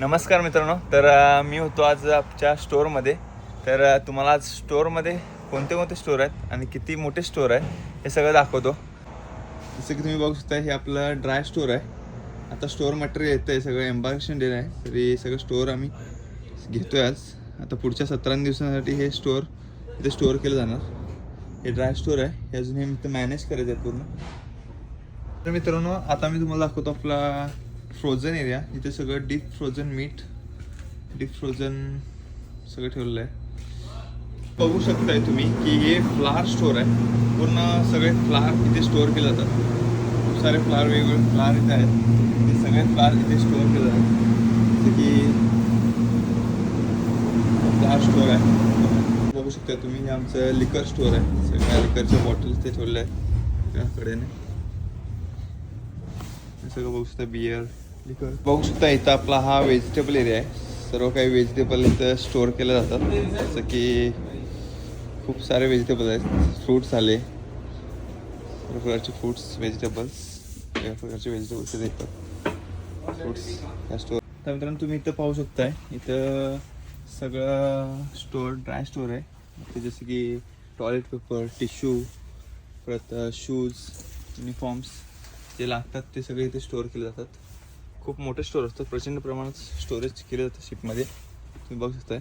नमस्कार मित्रांनो. तर मी होतो आज आमच्या स्टोअरमध्ये. तर तुम्हाला आज स्टोअरमध्ये कोणते कोणते स्टोअर आहेत आणि किती मोठे स्टोअर आहे हे सगळं दाखवतो. जसं की तुम्ही बघू शकता हे आपलं ड्राय स्टोअर आहे. आता स्टोअर मटेरियल येतं आहे, सगळं एम्बार्केशन डे आहे. तर हे सगळं स्टोअर आम्ही घेतो आहे आज. आता पुढच्या 17 दिवसांसाठी हे स्टोअर इथे स्टोअर केलं जाणार. हे ड्राय स्टोअर आहे, हे अजून हे इथं मॅनेज करायचं आहे पूर्ण. तर मित्रांनो आता मी तुम्हाला दाखवतो आपला फ्रोझन एरिया. इथे सगळं deep frozen meat, deep frozen सगळं ठेवलेलं आहे. बघू शकताय तुम्ही की हे फ्लावर स्टोअर आहे. पूर्ण सगळे फ्लावर इथे स्टोअर केले जातात. खूप सारे फ्लावर, वेगवेगळे फ्लावर इथे आहेत. ते सगळे फ्लावर इथे स्टोअर केले जातात. जसं की फ्लावर स्टोअर आहे. बघू शकता तुम्ही हे आमचं लिकर स्टोअर आहे. सगळ्या लिकरच्या बॉटल्स ते ठेवले आहेत त्याकडेने. सगळं बघू शकता बियर, लिकर. बघू शकता इथं आपला हा व्हेजिटेबल एरिया आहे. सर्व काही व्हेजिटेबल इथं स्टोअर केले जातात. जसं की खूप सारे व्हेजिटेबल आहेत. फ्रूट्स आले, सर्व प्रकारचे फ्रूट्स, व्हेजिटेबल्स, वेगवेगळ्या प्रकारचे व्हेजिटेबल्स इथे येतात. फ्रूट्स ह्या स्टोअर. तर मित्रांनो तुम्ही इथं पाहू शकताय, इथं सगळं स्टोअर ड्राय स्टोअर आहे. ते जसं की टॉयलेट पेपर, टिश्यू, परत शूज, युनिफॉर्म्स जे लागतात ते सगळे इथे स्टोअर केले जातात. खूप मोठे स्टोअर असतात, प्रचंड प्रमाणात स्टोरेज केलं जातं शिपमध्ये. तुम्ही बघू शकताय.